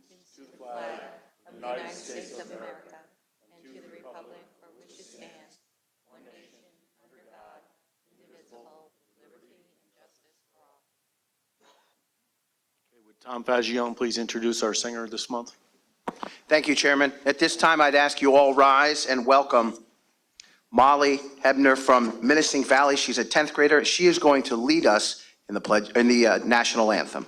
allegiance to the flag of the United States of America and to the republic for which it stands, one nation, under God, indivisible, with liberty and justice for all. Okay, would Tom Fagione please introduce our singer this month? Thank you, Chairman. At this time, I'd ask you all rise and welcome Molly Hebner from Menacing Valley. She's a 10th grader. She is going to lead us in the national anthem.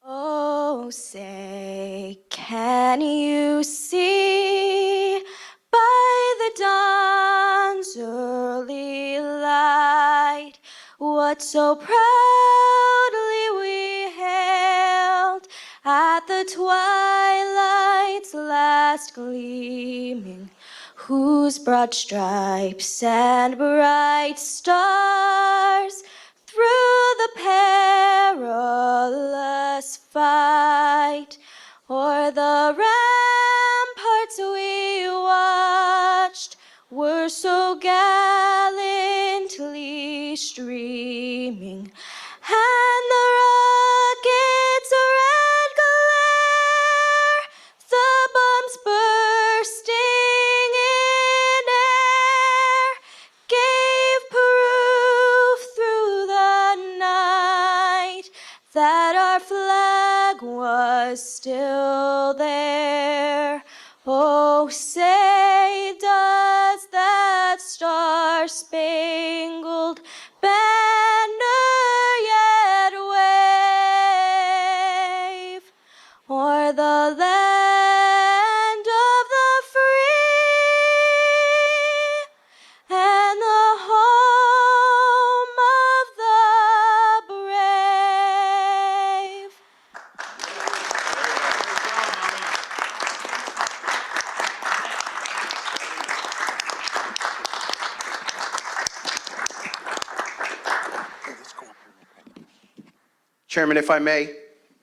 Oh, say, can you see by the dawn's early light what so proudly we hailed at the twilight's last gleaming, whose broad stripes and bright stars through the perilous fight o'er the ramparts we watched were so gallantly streaming, and the rocket's red glare, the bombs bursting in air, gave proof through the night that our flag was still there. Oh, say, does that star-spangled banner yet wave o'er the land of the free and the home of the brave? Chairman, if I may.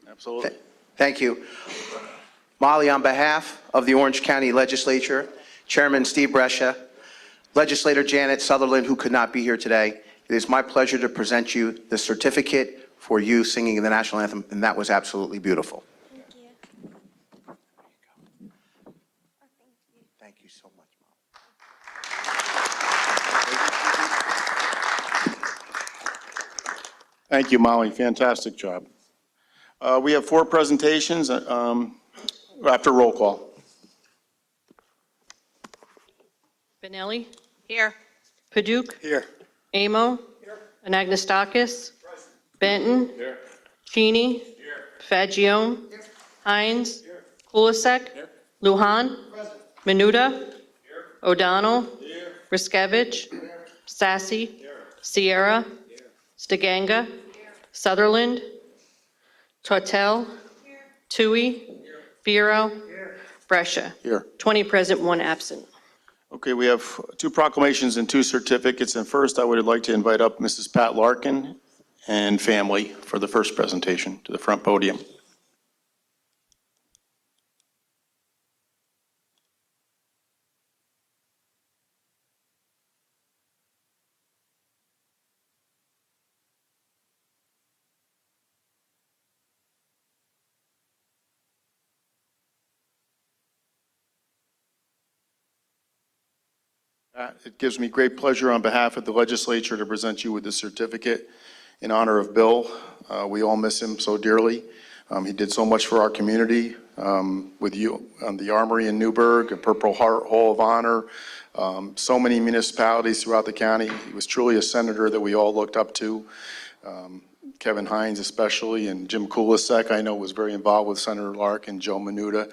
Absolutely. Thank you. Molly, on behalf of the Orange County Legislature, Chairman Steve Brescia, Legislator Janet Sutherland, who could not be here today, it is my pleasure to present you the certificate for you singing the national anthem, and that was absolutely beautiful. Thank you. Thank you so much, Molly. Thank you, Molly. Fantastic job. We have 4 presentations after roll call. Benelli? Here. Paduk? Here. Amo? Here. Anagnestakis? Benton? Here. Cheney? Here. Fagione? Here. Hines? Here. Kulisek? Here. Lujan? Present. Menuda? Here. O'Donnell? Here. Riskevich? Here. Sassy? Here. Sierra? Here. Stiganga? Here. Sutherland? Tortel? Here. Tui? Here. Vero? Here. Brescia? Here. 20 present, 1 absent. Okay, we have 2 proclamations and 2 certificates. And first, I would like to invite up Mrs. Pat Larkin and family for the first presentation to the front podium. It gives me great pleasure on behalf of the legislature to present you with this certificate in honor of Bill. We all miss him so dearly. He did so much for our community with you on the Armory in Newburgh, a Purple Heart Hall of Honor, so many municipalities throughout the county. He was truly a senator that we all looked up to. Kevin Hines especially, and Jim Kulisek, I know, was very involved with Senator Larkin, Joe Menuda.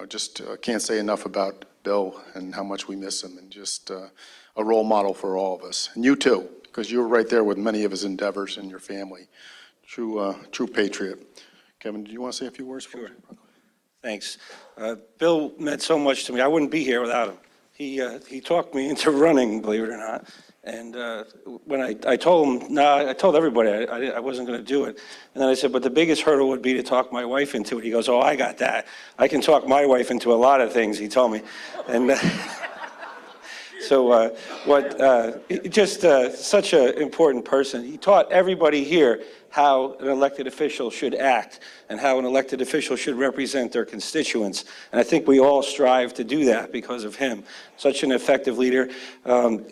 Just can't say enough about Bill and how much we miss him, and just a role model for all of us. And you too, because you were right there with many of his endeavors and your family. True patriot. Kevin, do you want to say a few words? Sure. Thanks. Bill meant so much to me. I wouldn't be here without him. He talked me into running, believe it or not. And when I told him, no, I told everybody I wasn't going to do it. And then I said, but the biggest hurdle would be to talk my wife into it. He goes, oh, I got that. I can talk my wife into a lot of things, he told me. And so just such an important person. He taught everybody here how an elected official should act and how an elected official should represent their constituents. And I think we all strive to do that because of him. Such an effective leader.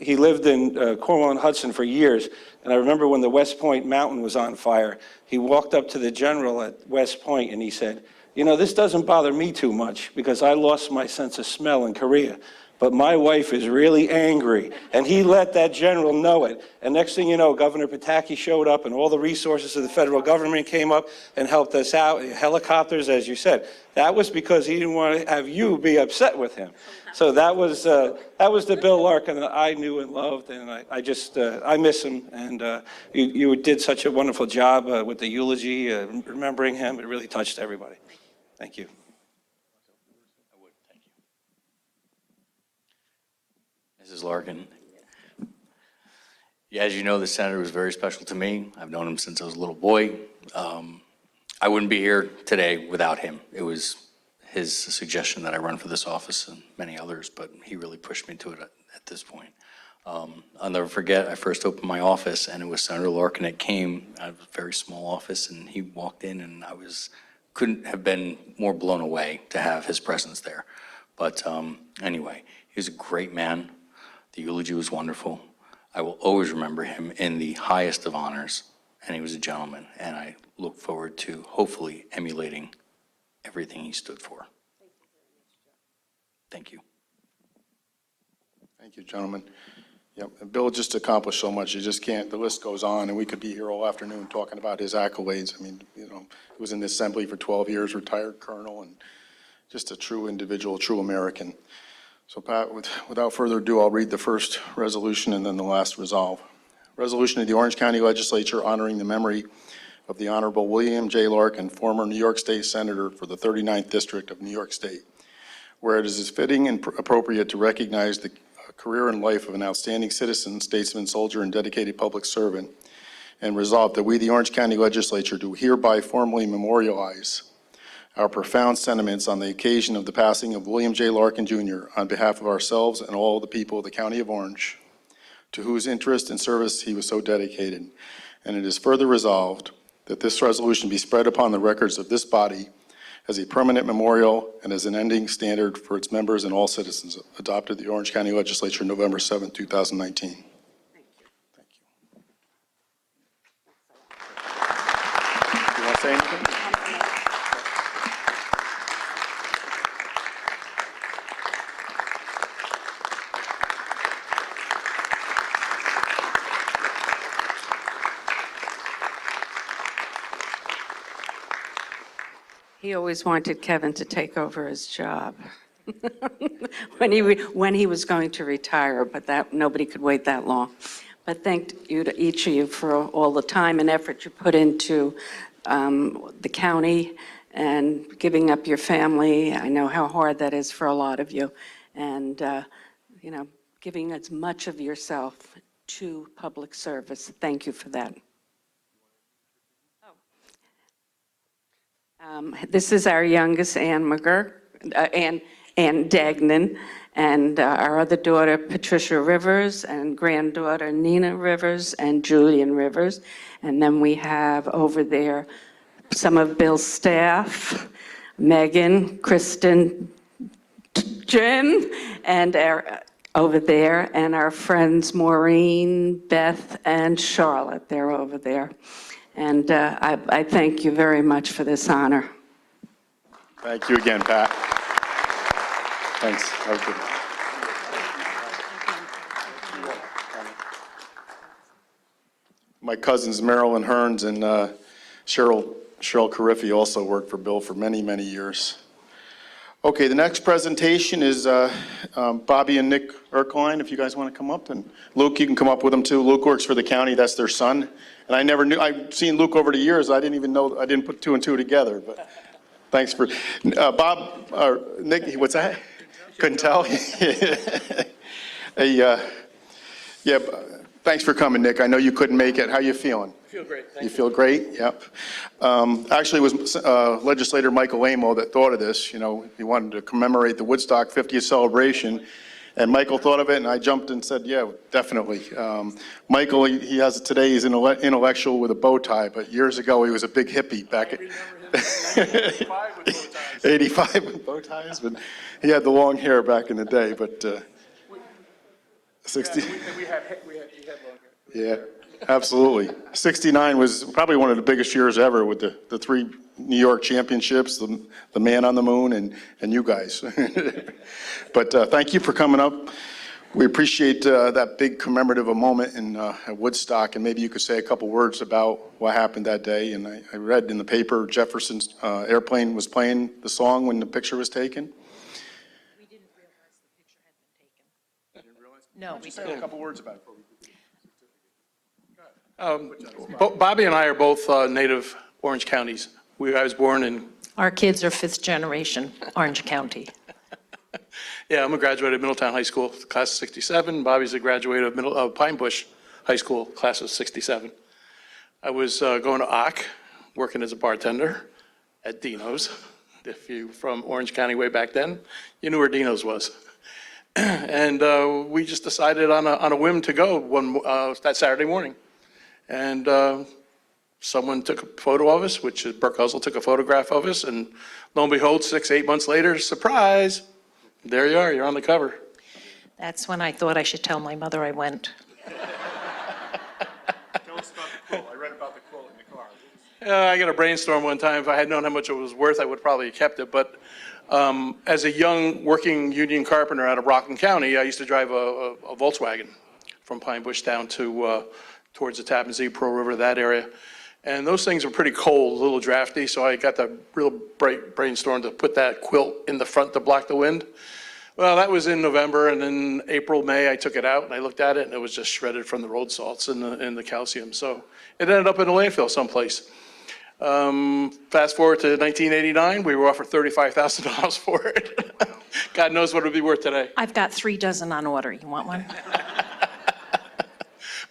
He lived in Cornwall and Hudson for years. And I remember when the West Point Mountain was on fire, he walked up to the general at West Point and he said, you know, this doesn't bother me too much because I lost my sense of smell in Korea. But my wife is really angry. And he let that general know it. And next thing you know, Governor Pataki showed up and all the resources of the federal government came up and helped us out. Helicopters, as you said. That was because he didn't want to have you be upset with him. So that was the Bill Larkin that I knew and loved. And I miss him. And you did such a wonderful job with the eulogy, remembering him. It really touched everybody. Thank you. Mrs. Larkin. Yeah, as you know, the senator was very special to me. I've known him since I was a little boy. I wouldn't be here today without him. It was his suggestion that I run for this office and many others, but he really pushed me to it at this point. I'll never forget, I first opened my office and it was Senator Larkin that came. I have a very small office and he walked in and couldn't have been more blown away to have his presence there. But anyway, he was a great man. The eulogy was wonderful. I will always remember him in the highest of honors, and he was a gentleman, and I look forward to hopefully emulating everything he stood for. Thank you. Thank you, gentlemen. Yep, and Bill just accomplished so much. You just can't, the list goes on, and we could be here all afternoon talking about his accolades. I mean, you know, he was in the Assembly for 12 years, retired colonel, and just a true individual, true American. So Pat, without further ado, I'll read the first resolution and then the last resolve. Resolution of the Orange County Legislature honoring the memory of the Honorable William J. Larkin, former New York State Senator for the 39th District of New York State, where it is fitting and appropriate to recognize the career and life of an outstanding citizen, statesman, soldier, and dedicated public servant, and resolve that we, the Orange County Legislature, do hereby formally memorialize our profound sentiments on the occasion of the passing of William J. Larkin, Jr. on behalf of ourselves and all the people of the County of Orange, to whose interest and service he was so dedicated. And it is further resolved that this resolution be spread upon the records of this body as a permanent memorial and as an ending standard for its members and all citizens, adopted the Orange County Legislature November 7, 2019. Thank you. You want to say anything? He always wanted Kevin to take over his job when he was going to retire, but that nobody could wait that long. But thank you to each of you for all the time and effort you put into the county and giving up your family. I know how hard that is for a lot of you, and you know, giving as much of yourself to public service. Thank you for that. This is our youngest, Ann McGurk, Ann Dagnan, and our other daughter, Patricia Rivers, and granddaughter, Nina Rivers, and Julian Rivers. And then we have over there some of Bill's staff, Megan, Kristen, Jim, and over there, and our friends Maureen, Beth, and Charlotte. They're over there. And I thank you very much for this honor. Thank you again, Pat. Thanks. Have a good one. My cousins Marilyn Hearns and Cheryl Cariffi also worked for Bill for many, many years. Okay, the next presentation is Bobby and Nick Erkline, if you guys want to come up. And Luke, you can come up with them too. Luke works for the county, that's their son. And I never knew, I've seen Luke over the years, I didn't even know, I didn't put two and two together, but thanks for, Bob, or Nick, what's that? Couldn't tell? Yeah, Thanks for coming, Nick. I know you couldn't make it. How you feeling? Feel great, thank You feel great? Yep. Actually, it was legislator Michael Amo that thought of this. You know, he wanted to commemorate the Woodstock 50th celebration, and Michael thought of it, and I jumped and said, yeah, definitely. Michael, he has today, he's an intellectual with a bow tie, but years ago, he was a big hippie back at 85 with bow ties, but he had the long hair back in the day, but 60. We had long hair. Yeah, absolutely. 69 was probably one of the biggest years ever with the three New York championships, the man on the moon, and you guys. But thank you for coming up. We appreciate that big commemorative moment at Woodstock, and maybe you could say a couple words about what happened that day. And I read in the paper Jefferson's airplane was playing the song when the picture was taken. We didn't realize the picture had been taken. No, we Say a didn't. couple words about it. Bobby and I are both native Orange Counties. I was born in, Our kids are fifth generation Orange County. yeah, I'm a graduate of Middletown High School, class of 67. Bobby's a graduate of Pine Bush High School, class of 67. I was going to Ock, working as a bartender at Dino's. If you're from Orange County way back then, you knew where Dino's was. And we just decided on a whim to go that Saturday morning. And someone took a photo of us, which is Burke Hussle took a photograph of us, and lo and behold, 8 months later, surprise, there you are, you're on the cover. That's when I thought I should tell my mother I went. Tell us about the quilt. I read about the quilt in the car. I got a brainstorm one time. If I had known how much it was worth, I would probably have kept it. But as a young working union carpenter out of Rockland County, I used to drive a Volkswagen from Pine Bush down to towards the Tappan Zee, Pearl River, that area. And those things were pretty cold, a little drafty, so I got the real bright brainstorm to put that quilt in the front to block the wind. Well, that was in November, and in April, May, I took it out, and I looked at it, and it was just shredded from the road salts and the calcium. So it ended up in a landfill someplace. Fast forward to 1989, we were offered $35,000 for it. God knows what it would be worth today. I've got 3 dozen on order. You want one?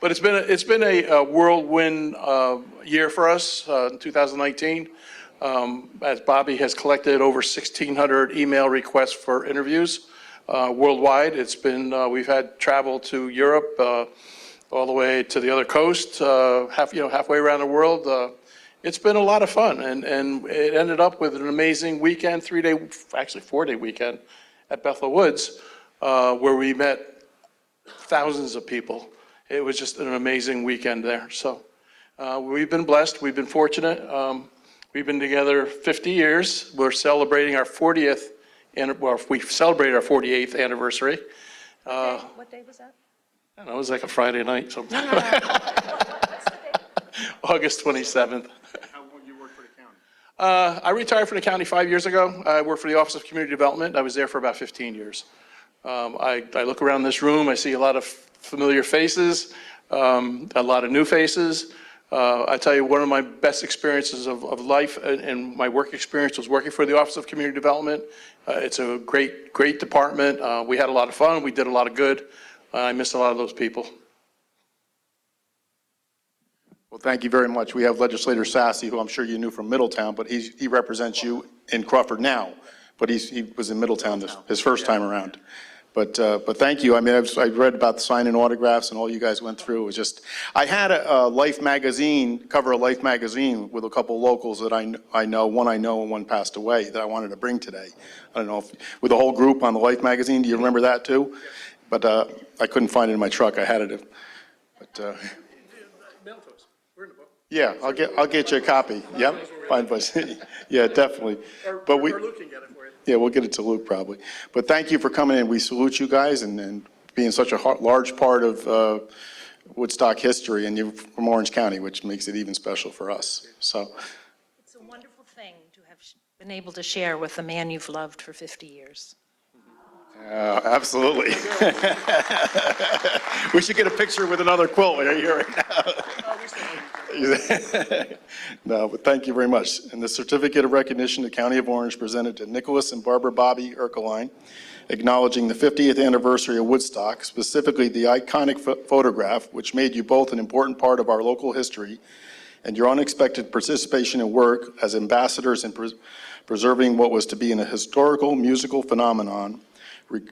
But it's been a whirlwind year for us in 2019. As Bobby has collected over 1,600 email requests for interviews worldwide. It's been we've had travel to Europe, all the way to the other coast, halfway around the world. It's been a lot of fun, and it ended up with an amazing weekend, 4-day weekend at Bethel Woods, where we met thousands of people. It was just an amazing weekend there. So we've been blessed. We've been fortunate. We've been together 50 years. We're celebrating our 40th, we celebrated our 48th anniversary. What day was that? I don't know, it was like a Friday night sometime. August 27th. How long you worked for the county? I retired from the county 5 years ago. I worked for the Office of Community Development. I was there for about 15 years. I look around this room, I see a lot of familiar faces, a lot of new faces. I tell you, one of my best experiences of life and my work experience was working for the Office of Community Development. It's a great department. We had a lot of fun. We did a lot of good. I miss a lot of those people. Well, thank you very much. We have Legislator Sassy, who I'm sure you knew from Middletown, but he represents you in Crawford now, but he was in Middletown his first time around. But thank you. I mean, I read about the signing autographs and all you guys went through. It was just, I had a Life magazine, cover of Life magazine with a couple locals that I know. One I know and one passed away that I wanted to bring today. I don't know if, with the whole group on the Life magazine, do you remember that too? But I couldn't find it in my truck. I had it. But yeah, I'll get you a copy. Yep, fine, but yeah, definitely. But we. Yeah, we'll get it to Luke probably. But thank you for coming in. We salute you guys and being such a large part of Woodstock history, and you're from Orange County, which makes it even special for us. So It's a wonderful thing to have been able to share with the man you've loved for 50 years. absolutely. We should get a picture with another quilt right here right now. No, but thank you very much. And the certificate of recognition, the County of Orange presented to Nicholas and Barbara Bobby Erkeline, acknowledging the 50th anniversary of Woodstock, specifically the iconic photograph, which made you both an important part of our local history, and your unexpected participation and work as ambassadors in preserving what was to be a historical musical phenomenon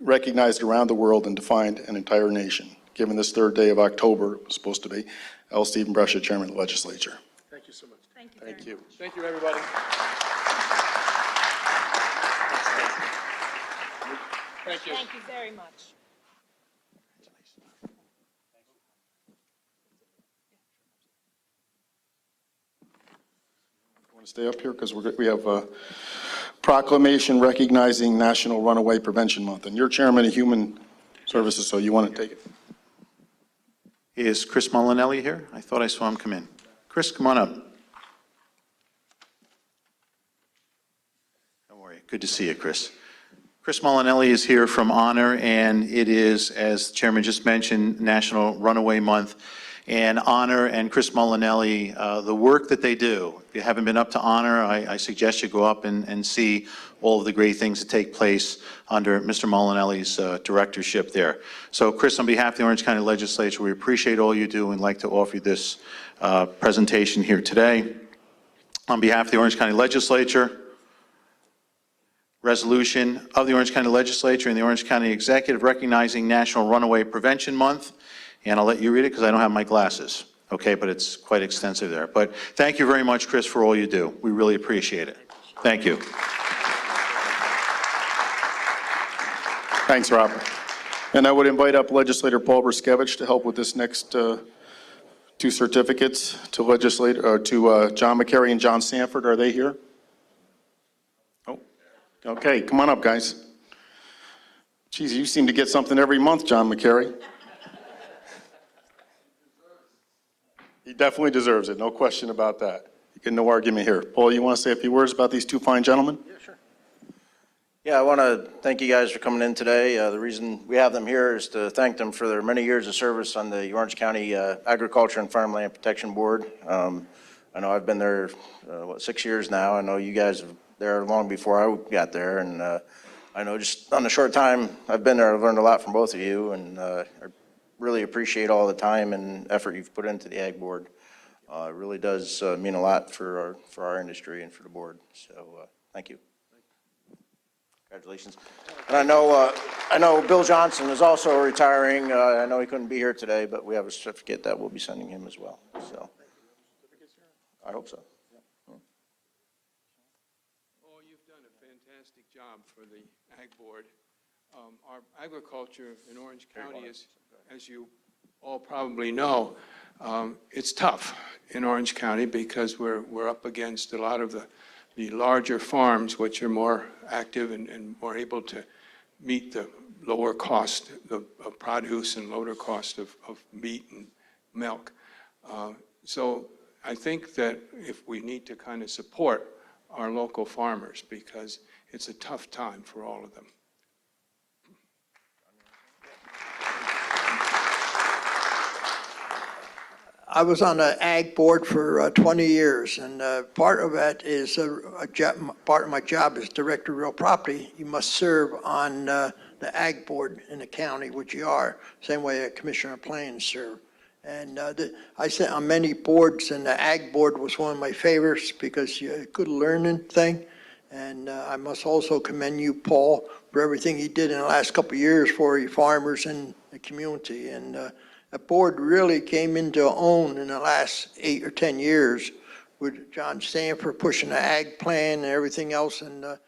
recognized around the world and defined an entire nation. Given this third day of October, it was supposed to be, L. Stephen Brescia, Chairman of the Legislature. Thank you so much. Thank you. Thank you. Thank you, everybody. Thank you. Thank you very much. Want to stay up here because we have a proclamation recognizing National Runaway Prevention Month, and you're Chairman of Human Services, so you want to take it. Is Chris Molinelli here? I thought I saw him come in. Chris, come on up. How are you? Good to see you, Chris. Chris Molinelli is here from Honor, and it is, as the Chairman just mentioned, National Runaway Month. And Honor and Chris Molinelli, the work that they do, if you haven't been up to Honor, I suggest you go up and see all of the great things that take place under Mr. Molinelli's directorship there. So Chris, on behalf of the Orange County Legislature, we appreciate all you do and like to offer you this presentation here today. On behalf of the Orange County Legislature, resolution of the Orange County Legislature and the Orange County Executive recognizing National Runaway Prevention Month. And I'll let you read it because I don't have my glasses, okay? But it's quite extensive there. But thank you very much, Chris, for all you do. We really appreciate it. Thank you. Thanks, Rob. And I would invite up Legislator Paul Bruskevich to help with this next two certificates to John McCary and John Sanford. Are they here? Oh, okay. Come on up, guys. Geez, you seem to get something every month, John McCary. He definitely deserves it, no question about that. You get no argument here. Paul, you want to say a few words about these two fine gentlemen? Yeah, sure. Yeah, I want to thank you guys for coming in today. The reason we have them here is to thank them for their many years of service on the Orange County Agriculture and Farmland Protection Board. I know I've been there, 6 years now. I know you guys were there long before I got there, and I know just on the short time I've been there, I've learned a lot from both of you, and I really appreciate all the time and effort you've put into the Ag Board. It really does mean a lot for our industry and for the board. So thank you. Congratulations. And I know Bill Johnson is also retiring. I know he couldn't be here today, but we have a certificate that we'll be sending him as well. So I hope so. Oh, you've done a fantastic job for the Ag Board. Our agriculture in Orange County is, as you all probably know, it's tough in Orange County because we're up against a lot of the larger farms, which are more active and more able to meet the lower cost of produce and lower cost of meat and milk. So I think that if we need to kind of support our local farmers because it's a tough time for all of them. I was on the Ag Board for 20 years, and part of that is part of my job as Director of Real Property. You must serve on the Ag Board in the county, which you are, same way a Commissioner of Plans serve. And I sat on many boards, and the Ag Board was one of my favorites because you a good learning thing. And I must also commend you, Paul, for everything you did in the last couple of years for your farmers and the community. And the board really came into own in the last 8 or 10 years with John Sanford pushing the ag plan and everything else. And the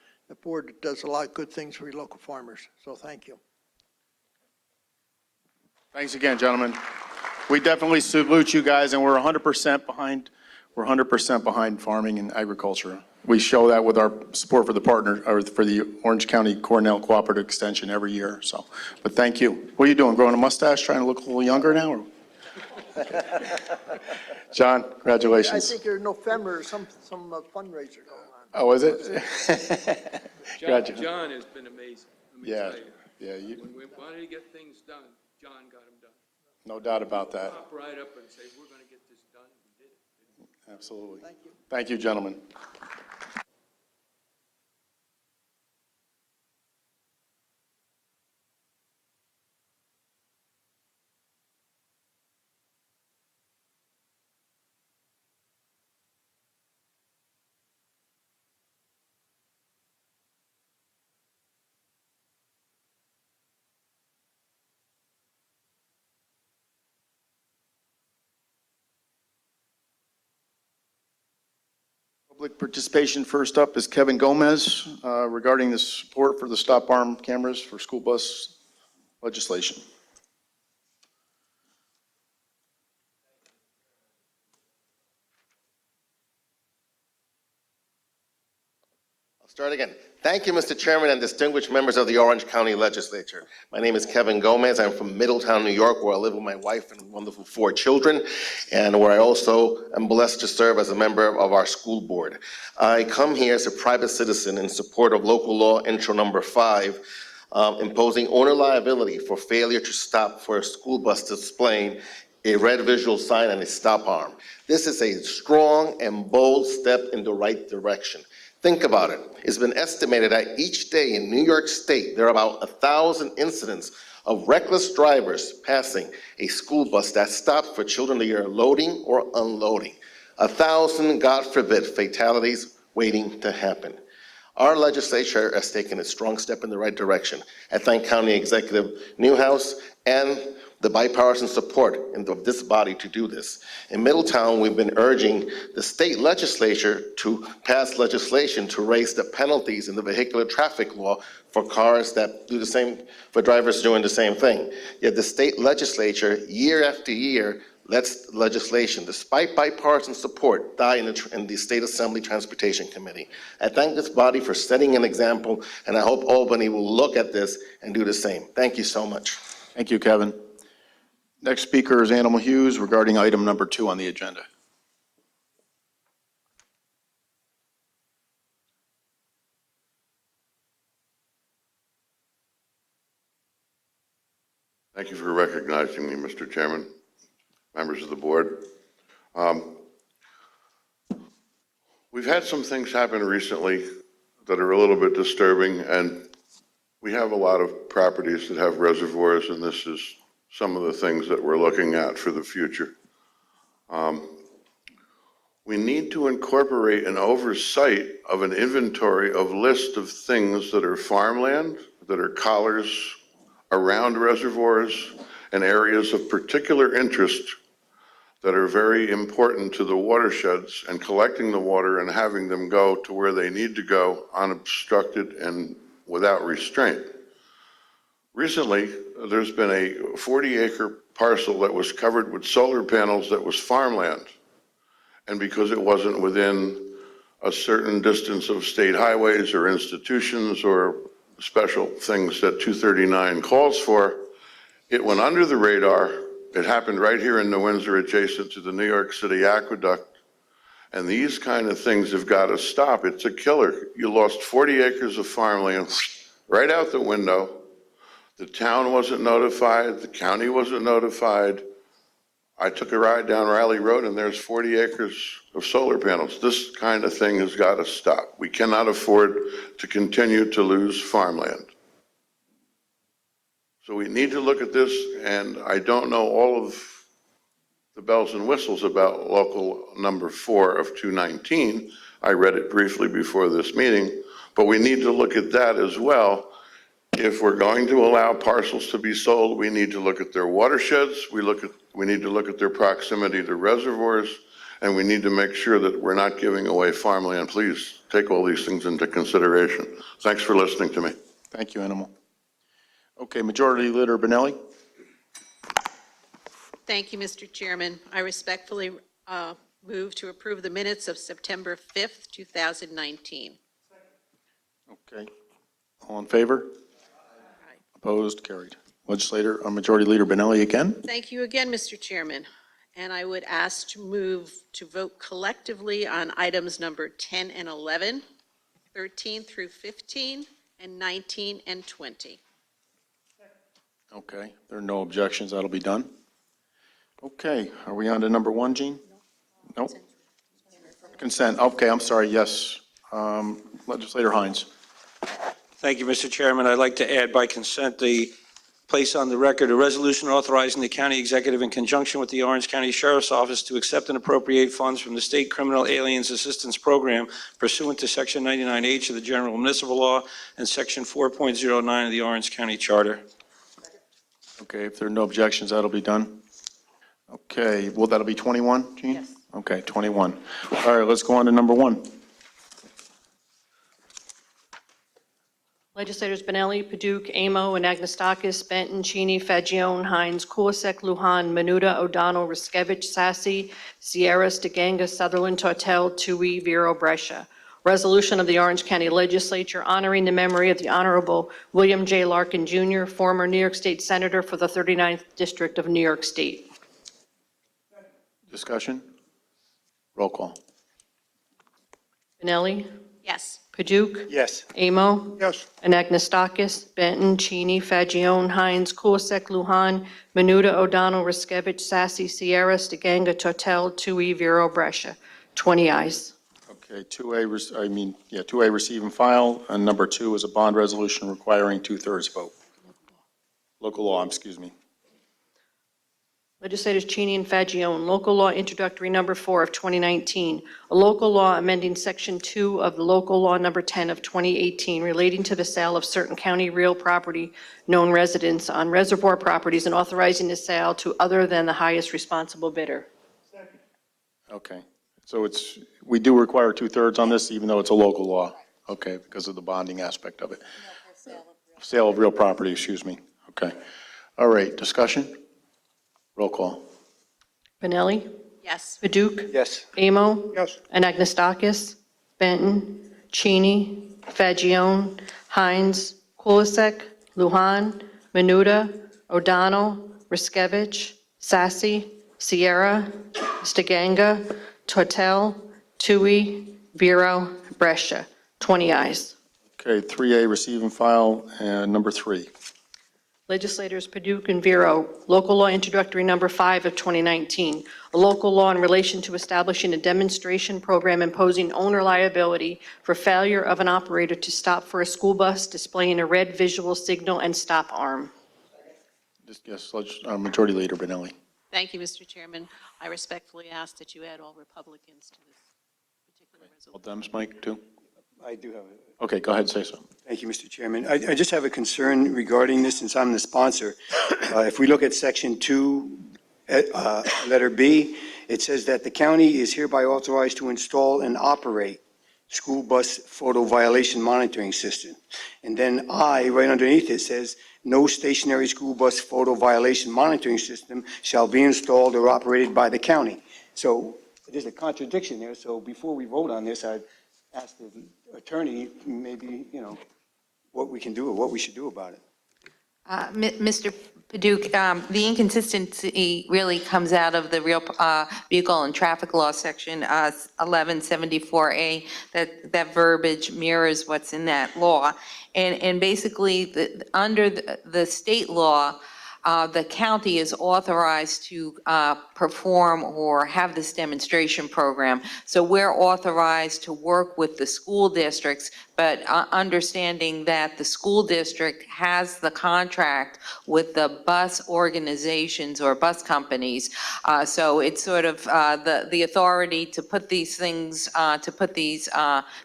board does a lot of good things for your local farmers. So thank you. Thanks again, gentlemen. We definitely salute you guys, and we're 100% behind. We're 100% behind farming and agriculture. We show that with our support for the partner, or for the Orange County Cornell Cooperative Extension every year. So, but thank you. What are you doing? Growing a mustache, trying to look a little younger now? Or? John, congratulations. I think you're in November, some fundraiser going on. Oh, is it? John has been amazing. Let me tell you. Yeah. When we wanted to get things done, John got them done. No doubt about that. Pop right up and say, we're going to get this done, and we did it. Absolutely. Thank you. Thank you, gentlemen. Public participation, first up is Kevin Gomez regarding the support for the stop arm cameras for school bus legislation. I'll start again. Thank you, Mr. Chairman and distinguished members of the Orange County Legislature. My name is Kevin Gomez. I'm from Middletown, New York, where I live with my wife and wonderful 4 children, and where I also am blessed to serve as a member of our school board. I come here as a private citizen in support of local law intro number 5, imposing owner liability for failure to stop for a school bus displaying a red visual sign and a stop arm. This is a strong and bold step in the right direction. Think about it. It's been estimated that each day in New York State, there are about 1,000 incidents of reckless drivers passing a school bus that stopped for children either loading or unloading. 1,000, God forbid, fatalities waiting to happen. Our legislature has taken a strong step in the right direction. I thank County Executive Newhouse and the bipartisan support of this body to do this. In Middletown, we've been urging the state legislature to pass legislation to raise the penalties in the vehicular traffic law for cars that do the same, for drivers doing the same thing. Yet the state legislature, year after year, lets legislation, despite bipartisan support, die in the State Assembly Transportation Committee. I thank this body for setting an example, and I hope Albany will look at this and do the same. Thank you so much. Thank you, Kevin. Next speaker is Animal Hughes regarding item number 2 on the agenda. Thank you for recognizing me, Mr. Chairman, members of the board. We've had some things happen recently that are a little bit disturbing, and we have a lot of properties that have reservoirs, and this is some of the things that we're looking at for the future. We need to incorporate an oversight of an inventory of list of things that are farmland, that are collars around reservoirs, and areas of particular interest that are very important to the watersheds, and collecting the water and having them go to where they need to go unobstructed and without restraint. Recently, there's been a 40-acre parcel that was covered with solar panels that was farmland. And because it wasn't within a certain distance of state highways or institutions or special things that 239 calls for, it went under the radar. It happened right here in New Windsor, adjacent to the New York City Aqueduct. And these kind of things have got to stop. It's a killer. You lost 40 acres of farmland right out the window. The town wasn't notified, the county wasn't notified. I took a ride down Riley Road and there's 40 acres of solar panels. This kind of thing has got to stop. We cannot afford to continue to lose farmland. So we need to look at this, and I don't know all of the bells and whistles about local number 4 of 219. I read it briefly before this meeting, but we need to look at that as well. If we're going to allow parcels to be sold, we need to look at their watersheds, we need to look at their proximity to reservoirs, and we need to make sure that we're not giving away farmland. Please take all these things into consideration. Thanks for listening to me. Thank you, Animal. Okay, Majority Leader Benelli. Thank you, Mr. Chairman. I respectfully move to approve the minutes of September 5th, 2019. Okay. All in favor? Opposed? Carried. Majority Leader Benelli again. Thank you again, Mr. Chairman. And I would ask to move to vote collectively on items number 10 and 11, 13 through 15, and 19 and 20. Okay, there are no objections, that'll be done. Okay, are we on to number 1, Jean? No? Consent, okay, I'm sorry, yes. Legislator Hines. Thank you, Mr. Chairman. I'd like to add by consent the place on the record a resolution authorizing the county executive in conjunction with the Orange County Sheriff's Office to accept and appropriate funds from the State Criminal Aliens Assistance Program pursuant to Section 99H of the General Municipal Law and Section 4.09 of the Orange County Charter. Okay, if there are no objections, that'll be done. Okay, well, that'll be 21, Jean? Yes. Okay, 21. All right, let's go on to number 1. Legislators Benelli, Paduk, Amo, Anagnestakis, Benton, Cheney, Fagione, Hines, Kulisek, Lujan, Menuda, O'Donnell, Riskevich, Sassy, Sierra, Stiganga, Sutherland, Tortel, Tui, Vero, Brescia. Resolution of the Orange County Legislature honoring the memory of the Honorable William J. Larkin, Jr., former New York State Senator for the 39th District of New York State. Discussion? Roll call. Benelli, Yes. Paduk, Yes. Amo, Yes. Anagnestakis, Benton, Cheney, Fagione, Hines, Kulisek, Lujan, Menuda, O'Donnell, Riskevich, Sassy, Sierra, Stiganga, Tortel, Tui, Vero, Brescia. 20 ayes. Okay, 2A receive and file, and number 2 is a bond resolution requiring two-thirds vote. Local law, excuse me. Legislators Cheney and Fagione, Local Law Introductory Number 4 of 2019, a local law amending Section 2 of the Local Law Number 10 of 2018 relating to the sale of certain county real property known residents on reservoir properties and authorizing the sale to other than the highest responsible bidder. Okay, so we do require two-thirds on this, even though it's a local law, okay, because of the bonding aspect of it. Sale of real property, excuse me, okay. All right, discussion? Roll call. Benelli, Yes. Paduk, Yes. Amo, Yes. Anagnestakis, Benton, Cheney, Fagione, Hines, Kulisek, Lujan, Menuda, O'Donnell, Riskevich, Sassy, Sierra, Stiganga, Tortel, Tui, Vero, Brescia. 20 ayes. Okay, 3A receive and file, and number 3. Legislators Paduk and Vero, Local Law Introductory Number 5 of 2019, a local law in relation to establishing a demonstration program imposing owner liability for failure of an operator to stop for a school bus displaying a red visual signal and stop arm. Yes, Majority Leader Benelli. Thank you, Mr. Chairman. I respectfully ask that you add all Republicans to this particular All resolution. Dems, Mike, too? I do have it. Okay, go ahead and say so. Thank you, Mr. Chairman. I just have a concern regarding this, since I'm the sponsor. If we look at Section 2, letter B, it says that the county is hereby authorized to install and operate school bus photo violation monitoring system. And then I, right underneath it, says, no stationary school bus photo violation monitoring system shall be installed or operated by the county. So there's a contradiction there. So before we vote on this, I'd ask the attorney, maybe, what we can do or what we should do about it. Mr. Paduk, the inconsistency really comes out of the real vehicle and traffic law section 1174A. That verbiage mirrors what's in that law. And basically, under the state law, the county is authorized to perform or have this demonstration program. So we're authorized to work with the school districts, but understanding that the school district has the contract with the bus organizations or bus companies. So it's sort of the authority to put these things, to put these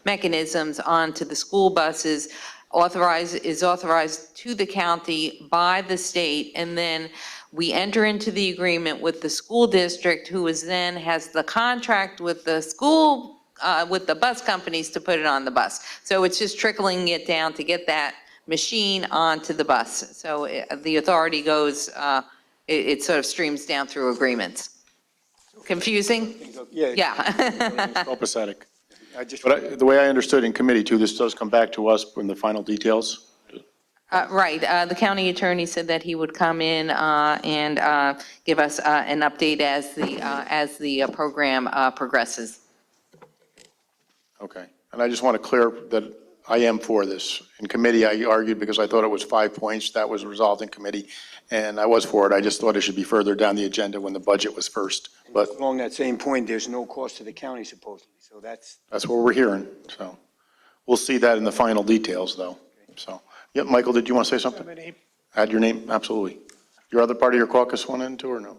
mechanisms onto the school buses is authorized to the county by the state, and then we enter into the agreement with the school district, who is then has the contract with the school, with the bus companies to put it on the bus. So it's just trickling it down to get that machine onto the bus. So the authority goes, it sort of streams down through agreements. Confusing? Yeah. Copacetic. But the way I understood in committee, too, this does come back to us in the final details? Right, the county attorney said that he would come in and give us an update as the program progresses. Okay. And I just want to clear that I am for this. In committee, I argued because I thought it was 5 points. That was resolved in committee, and I was for it. I just thought it should be further down the agenda when the budget was first. But Along that same point, there's no cost to the county supposedly, so that's. that's what we're hearing, so. We'll see that in the final details, though, so. Yep, Michael, did you want to say something? Add your name, absolutely. Your other part of your caucus went in too, or no?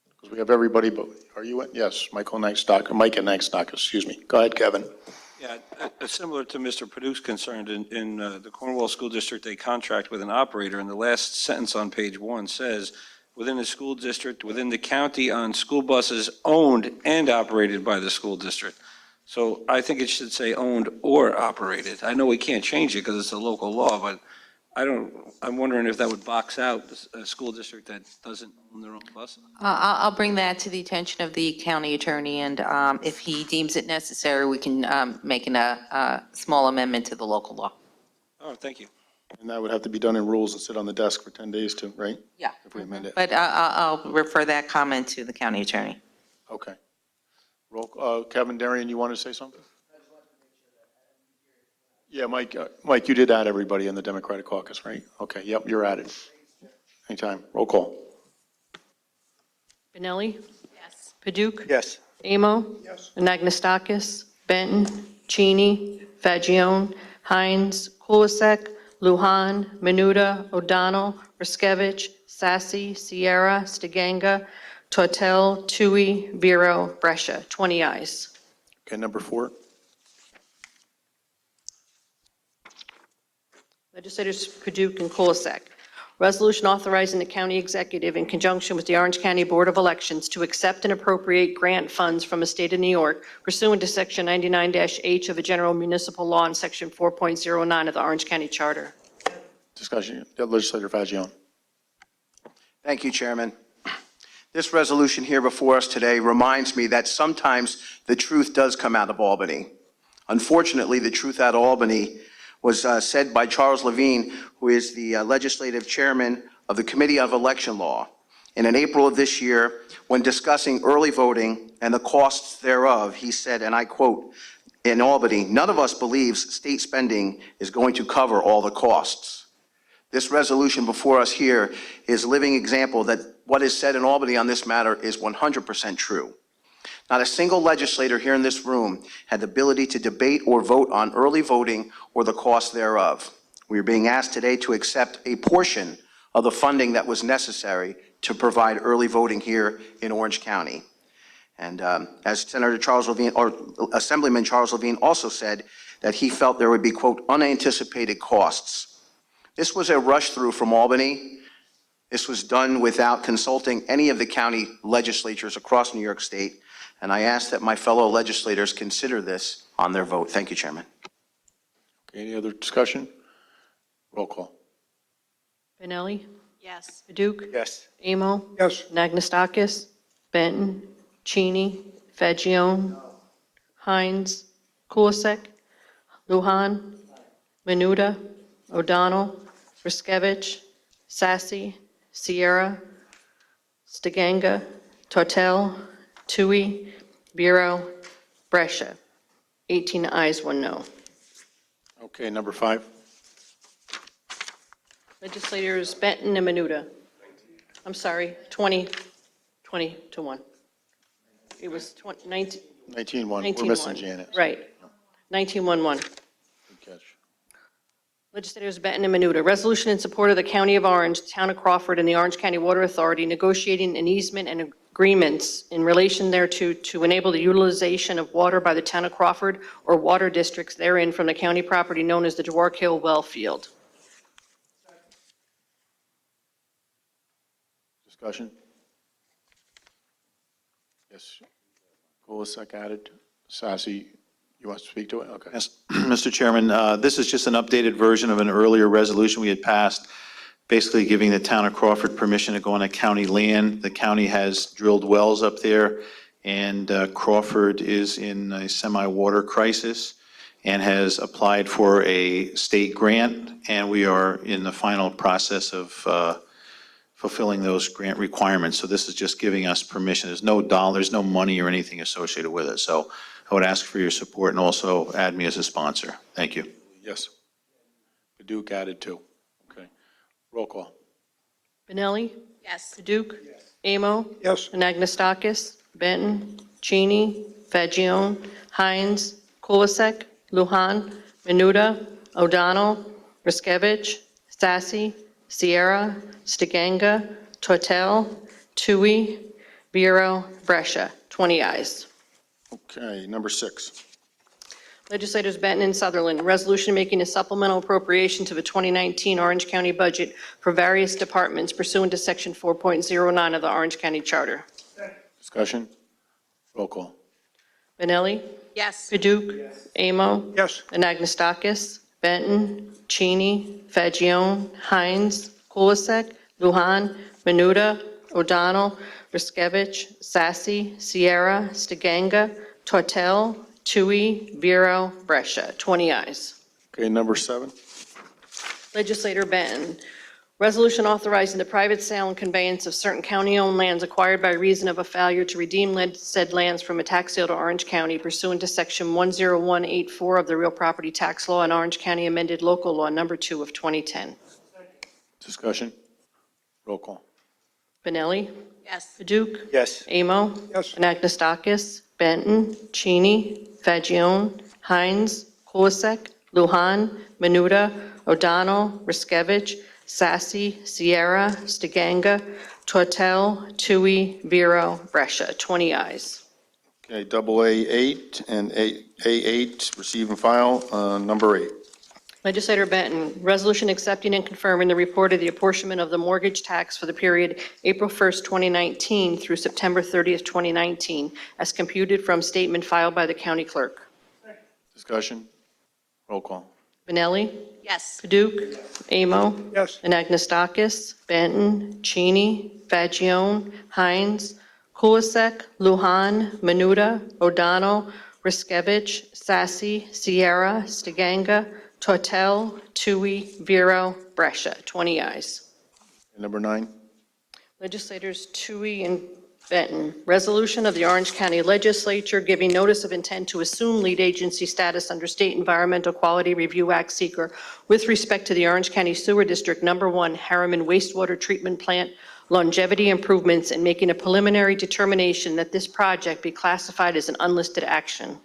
Because we have everybody, but are you in? Yes, Mike at Nagstock, excuse me. Go ahead, Kevin. Yeah, similar to Mr. Paduk's concern, in the Cornwall School District, they contract with an operator, and the last sentence on page 1 says, within the school district, within the county on school buses owned and operated by the school district. So I think it should say owned or operated. I know we can't change it because it's a local law, but I'm wondering if that would box out a school district that doesn't own their own bus. I'll bring that to the attention of the county attorney, and if he deems it necessary, we can make a small amendment to the local law. Oh, thank you. And that would have to be done in rules and sit on the desk for 10 days too, right? Yeah. If we amend it. But I'll refer that comment to the county attorney. Okay. Kevin, Darian, you want to say something? Yeah, Mike, you did add everybody in the Democratic caucus, right? Okay, yep, you're added. Anytime. Roll call. Benelli? Yes. Paduk? Yes. Amo? Yes. Anagnestakis? Benton? Cheney? Fagion? Hines? Kulisek? Luhan? Menuda? O'Donnell? Riskevich? Sassy? Sierra? Stiganga? Tortel? Tui? Vero? Brescia. 20 ayes. Okay, number 4. Legislators Paduk and Kulisek. Resolution authorizing the county executive in conjunction with the Orange County Board of Elections to accept and appropriate grant funds from the state of New York pursuant to Section 99-H of the General Municipal Law and Section 4.09 of the Orange County Charter. Discussion, Legislator Fagion. Thank you, Chairman. This resolution here before us today reminds me that sometimes the truth does come out of Albany. Unfortunately, the truth out of Albany was said by Charles Levine, who is the legislative chairman of the Committee of Election Law. And in April of this year, when discussing early voting and the costs thereof, he said, and I quote, in Albany, "None of us believes state spending is going to cover all the costs." This resolution before us here is a living example that what is said in Albany on this matter is 100% true. Not a single legislator here in this room had the ability to debate or vote on early voting or the cost thereof. We are being asked today to accept a portion of the funding that was necessary to provide early voting here in Orange County. And as Senator Charles Levine, or Assemblyman Charles Levine also said, that he felt there would be, quote, unanticipated costs. This was a rush through from Albany. This was done without consulting any of the county legislatures across New York State. And I ask that my fellow legislators consider this on their vote. Thank you, Chairman. Okay, any other discussion? Roll call. Benelli? Yes. Paduk? Yes. Amo? Yes. Anagnestakis? Benton? Cheney? Fagion? Hines? Kulisek? Luhan? Menuda? O'Donnell? Riskevich? Sassy? Sierra? Stiganga? Tortel? Tui? Vero? Brescia. 18 ayes, 1 no. Okay, number 5. Legislators Benton and Menuda. I'm sorry, 20 to 1. It was 19. 19-1. We're 19-1. missing Janet. Right. 19-1-1. Good catch. Legislators Benton and Menuda. Resolution in support of the County of Orange, Town of Crawford, and the Orange County Water Authority negotiating an easement and agreements in relation thereto to enable the utilization of water by the Town of Crawford or water districts therein from the county property known as the Dwark Hill Well Field. Discussion? Yes. Kulisek added. Sassy, you want to speak to it? Okay. Yes, Mr. Chairman, this is just an updated version of an earlier resolution we had passed, basically giving the town of Crawford permission to go on a county land. The county has drilled wells up there, and Crawford is in a semi-water crisis and has applied for a state grant, and we are in the final process of fulfilling those grant requirements. So this is just giving us permission. There's no dollars, no money or anything associated with it. So I would ask for your support and also add me as a sponsor. Thank you. Yes. Paduk added too. Okay. Roll call. Benelli? Yes. Paduk? Amo? Yes. Anagnestakis? Benton? Cheney? Fagion? Hines? Kulisek? Luhan? Menuda? O'Donnell? Riskevich? Sassy? Sierra? Stiganga? Tortel? Tui? Vero? Brescia. 20 ayes. Okay, number 6. Legislators Benton and Sutherland, resolution making a supplemental appropriation to the 2019 Orange County budget for various departments pursuant to Section 4.09 of the Orange County Charter. Discussion? Roll call. Benelli? Yes. Paduk. Amo. Yes. Anagnestakis. Benton. Cheney. Fagion. Hines. Kulisek. Luhan. Menuda. O'Donnell. Riskevich. Sassy. Sierra. Stiganga. Tortel. Tui. Vero. Brescia. 20 ayes. Okay, number 7. Legislator Benton. Resolution authorizing the private sale and conveyance of certain county-owned lands acquired by reason of a failure to redeem said lands from a tax sale to Orange County pursuant to Section 10184 of the Real Property Tax Law and Orange County Amended Local Law Number 2 of 2010. Discussion? Roll call. Benelli? Yes. Paduk? Yes. Amo? Yes. Anagnestakis? Benton? Cheney? Fagion? Hines? Kulisek? Luhan? Menuda? O'Donnell? Riskevich? Sassy? Sierra? Stiganga? Tortel? Tui? Vero? Brescia. 20 ayes. Okay, double A8 and A8, receive and file, number 8. Legislator Benton, resolution accepting and confirming the report of the apportionment of the mortgage tax for the period April 1st, 2019 through September 30th, 2019, as computed from statement filed by the county clerk. Discussion? Roll call. Benelli? Yes. Paduk? Amo? Yes. Anagnestakis? Benton? Cheney? Fagion? Hines? Kulisek? Luhan? Menuda? O'Donnell? Riskevich? Sassy? Sierra? Stiganga? Tortel? Tui? Vero? Brescia. 20 ayes. Number 9. Legislators Tui and Benton, resolution of the Orange County Legislature giving notice of intent to assume lead agency status under State Environmental Quality Review Act seeker with respect to the Orange County Sewer District Number 1 Harriman Wastewater Treatment Plant longevity improvements and making a preliminary determination that this project be classified as an unlisted action.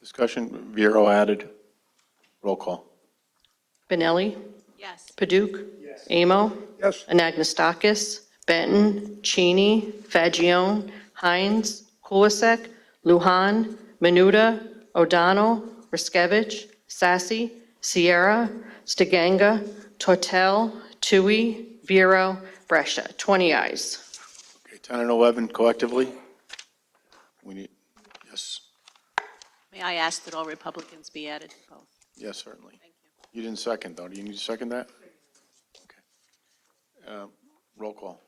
Discussion? Vero added. Roll call. Benelli? Yes. Paduk? Amo? Yes. Anagnestakis? Benton? Cheney? Fagion? Hines? Kulisek? Luhan? Menuda? O'Donnell? Riskevich? Sassy? Sierra? Stiganga? Tortel? Tui? Vero? Brescia. 20 ayes. Okay, 10 and 11 collectively? We need, yes, May I ask that all Republicans be added to both? yes, certainly. You didn't second, though. Do you need to second that? Okay. Roll call.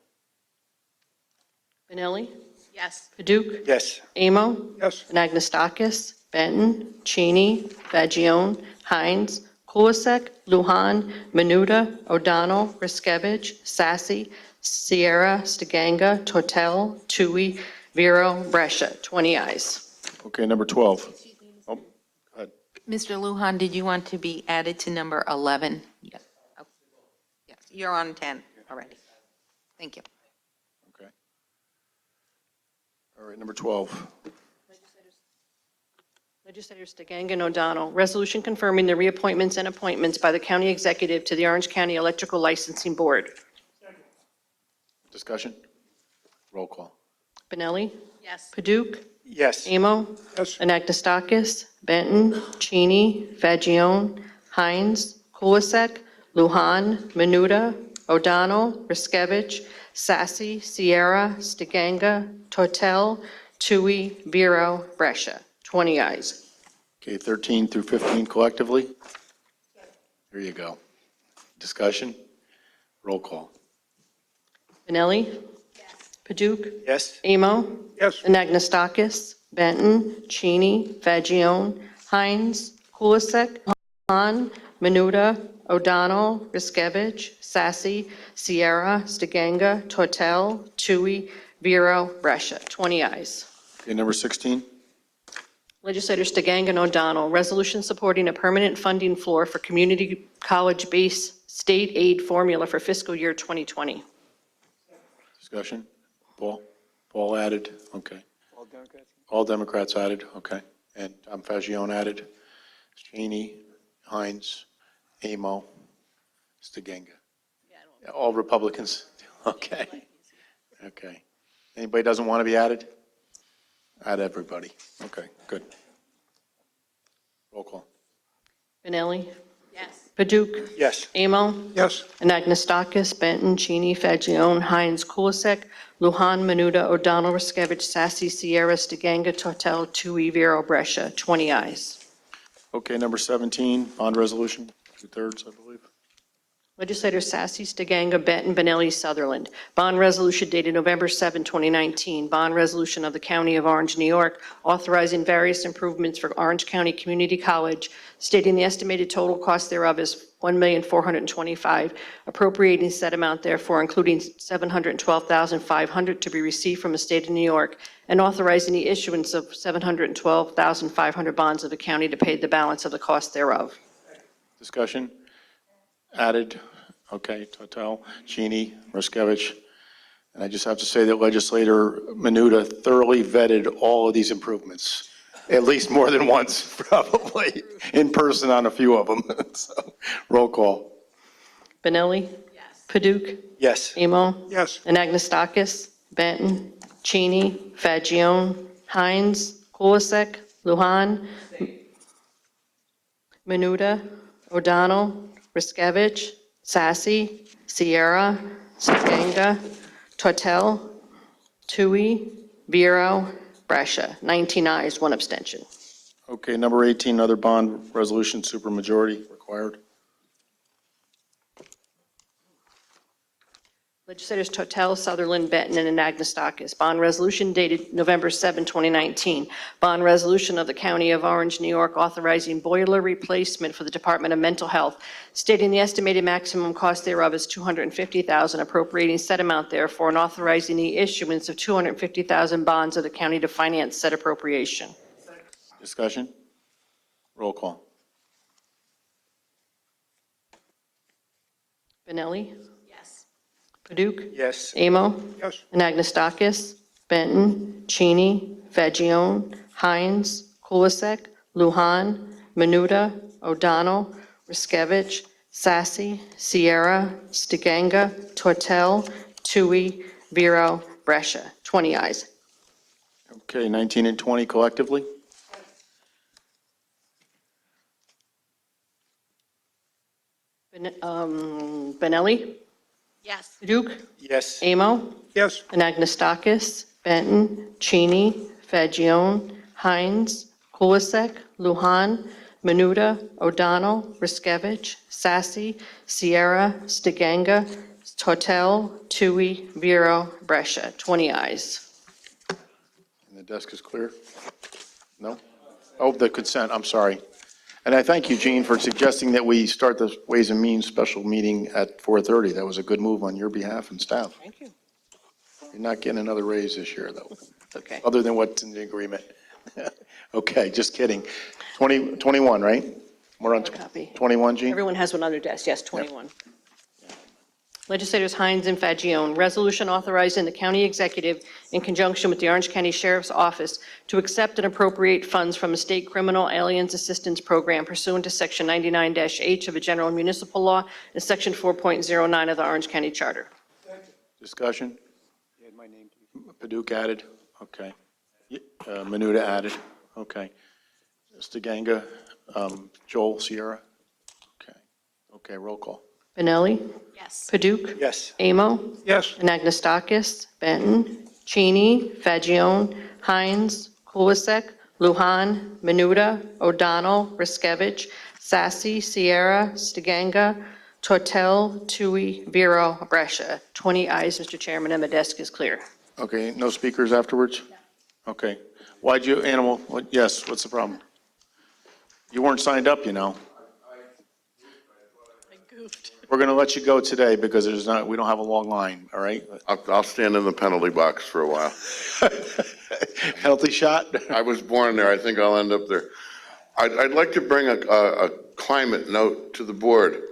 Benelli? Yes. Paduk? Yes. Amo? Yes. Anagnestakis? Benton? Cheney? Fagion? Hines? Kulisek? Luhan? Menuda? O'Donnell? Riskevich? Sassy? Sierra? Stiganga? Tortel? Tui? Vero? Brescia. 20 ayes. Okay, number 12. Oh, go ahead. Mr. Lujan, did you want to be added to number 11? Yes. Oh, yes, you're on 10 already. Thank you. Okay. All right, number 12. Legislators Stiganga and O'Donnell, resolution confirming the reappointments and appointments by the county executive to the Orange County Electrical Licensing Board. Discussion? Roll call. Benelli? Yes. Paduk? Yes. Amo? Yes. Anagnestakis? Benton? Cheney? Fagion? Hines? Kulisek? Luhan? Menuda? O'Donnell? Riskevich? Sassy? Sierra? Stiganga? Tortel? Tui? Vero? Brescia. 20 ayes. Okay, 13 through 15 collectively? There you go. Discussion? Roll call. Benelli? Paduk? Yes. Amo? Yes. Anagnestakis? Benton? Cheney? Fagion? Hines? Kulisek? Han? Menuda? O'Donnell? Riskevich? Sassy? Sierra? Stiganga? Tortel? Tui? Vero? Brescia. 20 ayes. Okay, number 16. Legislators Stiganga and O'Donnell, resolution supporting a permanent funding floor for community college-based state aid formula for fiscal year 2020. Discussion? Paul? Paul added, okay. All Democrats? All Democrats added, okay. And Tom Fagion added. Cheney, Hines, Amo, Stiganga. Yeah, all Republicans, okay. Okay. Anybody doesn't want to be added? Add everybody. Okay, good. Roll call. Benelli? Yes. Paduk. Yes. Amo. Yes. Anagnestakis, Benton, Cheney, Fagion, Hines, Kulisek, Luhan, Menuda, O'Donnell, Riskevich, Sassy, Sierra, Stiganga, Tortel, Tui, Vero, Brescia. 20 ayes. Okay, number 17, bond resolution, 2/3, I believe. Legislators Sassy, Stiganga, Benton, Benelli, Sutherland. Bond resolution dated November 7, 2019. Bond resolution of the County of Orange, New York, authorizing various improvements for Orange County Community College, stating the estimated total cost thereof is $1,425,000, appropriating said amount therefore, including $712,500 to be received from the state of New York, and authorizing the issuance of $712,500 bonds of the county to pay the balance of the cost thereof. Discussion? Added, okay, Tortel, Cheney, Riskevich. And I just have to say that legislator Menuda thoroughly vetted all of these improvements, at least more than once, probably, in person on a few of them. So, roll call. Benelli? Yes. Paduk? Yes. Amo? Yes. Anagnestakis? Benton? Cheney? Fagion? Hines? Kulisek? Luhan? Menuda? O'Donnell? Riskevich? Sassy? Sierra? Stiganga? Tortel? Tui? Vero? Brescia. 19 ayes, 1 abstention. Okay, number 18, another bond resolution, supermajority required. Legislators Tortel, Sutherland, Benton, and Anagnestakis. Bond resolution dated November 7, 2019. Bond resolution of the County of Orange, New York, authorizing boiler replacement for the Department of Mental Health, stating the estimated maximum cost thereof is $250,000, appropriating said amount therefore, and authorizing the issuance of $250,000 bonds of the county to finance said appropriation. Discussion? Roll call. Benelli? Yes. Paduk? Yes. Amo? Yes. Anagnestakis? Benton? Cheney? Fagion? Hines? Kulisek? Luhan? Menuda? O'Donnell? Riskevich? Sassy? Sierra? Stiganga? Tortel? Tui? Vero? Brescia. 20 ayes. Okay, 19 and 20 collectively? Benelli? Yes. Paduk? Yes. Amo? Yes. Anagnestakis? Benton? Cheney? Fagion? Hines? Kulisek? Luhan? Menuda? O'Donnell? Riskevich? Sassy? Sierra? Stiganga? Tortel? Tui? Vero? Brescia. 20 ayes. And the desk is clear? No? Oh, the consent, I'm sorry. And I thank you, Gene, for suggesting that we start the Ways and Means special meeting at 4:30. That was a good move on your behalf and staff. Thank you. You're not getting another raise this year, though, Okay. other than what's in the agreement. Okay, just kidding. 21, right? We're on Copy. 21, Gene? Everyone has one on their desk. Yes, 21. Legislators Hines and Fagion, resolution authorizing the county executive in conjunction with the Orange County Sheriff's Office to accept and appropriate funds from a state criminal aliens assistance program pursuant to Section 99-H of the General Municipal Law and Section 4.09 of the Orange County Charter. Discussion? Paduk added, okay. Menuda added, okay. Stiganga, Joel, Sierra? Okay, okay, roll call. Benelli? Yes. Paduk? Yes. Amo? Yes. Anagnestakis? Benton? Cheney? Fagion? Hines? Kulisek? Luhan? Menuda? O'Donnell? Riskevich? Sassy? Sierra? Stiganga? Tortel? Tui? Vero? Brescia. 20 ayes, Mr. Chairman, and the desk is clear. Okay, no speakers afterwards? Okay. Why'd you, yes, what's the problem? You weren't signed up, you know. I goofed. We're going to let you go today because we don't have a long line, all right? I'll stand in the penalty box for a while. Penalty shot? I was born there. I think I'll end up there. I'd like to bring a climate note to the board.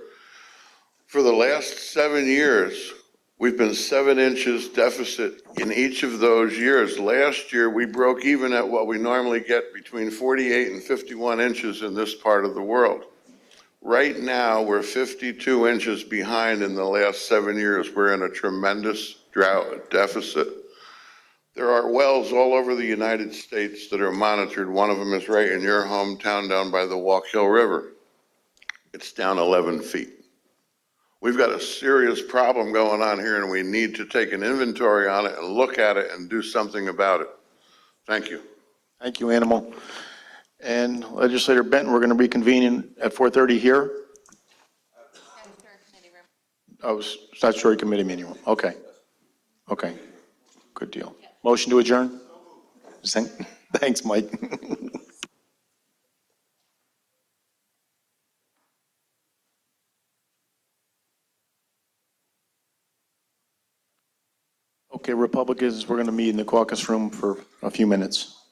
For the last 7 years, we've been 7 inches deficit in each of those years. Last year, we broke even at what we normally get between 48 and 51 inches in this part of the world. Right now, we're 52 inches behind in the last 7 years. We're in a tremendous drought deficit. There are wells all over the United States that are monitored. One of them is right in your hometown down by the Walk Hill River. It's down 11 feet. We've got a serious problem going on here, and we need to take an inventory on it and look at it and do something about it. Thank you. Thank you, Animal. And Legislator Benton, we're going to reconvene at 4:30 here? Oh, statutory committee meeting room. Okay. Okay. Good deal. Motion to adjourn? Thanks, Mike. Okay, Republicans, we're going to meet in the caucus room for a few minutes.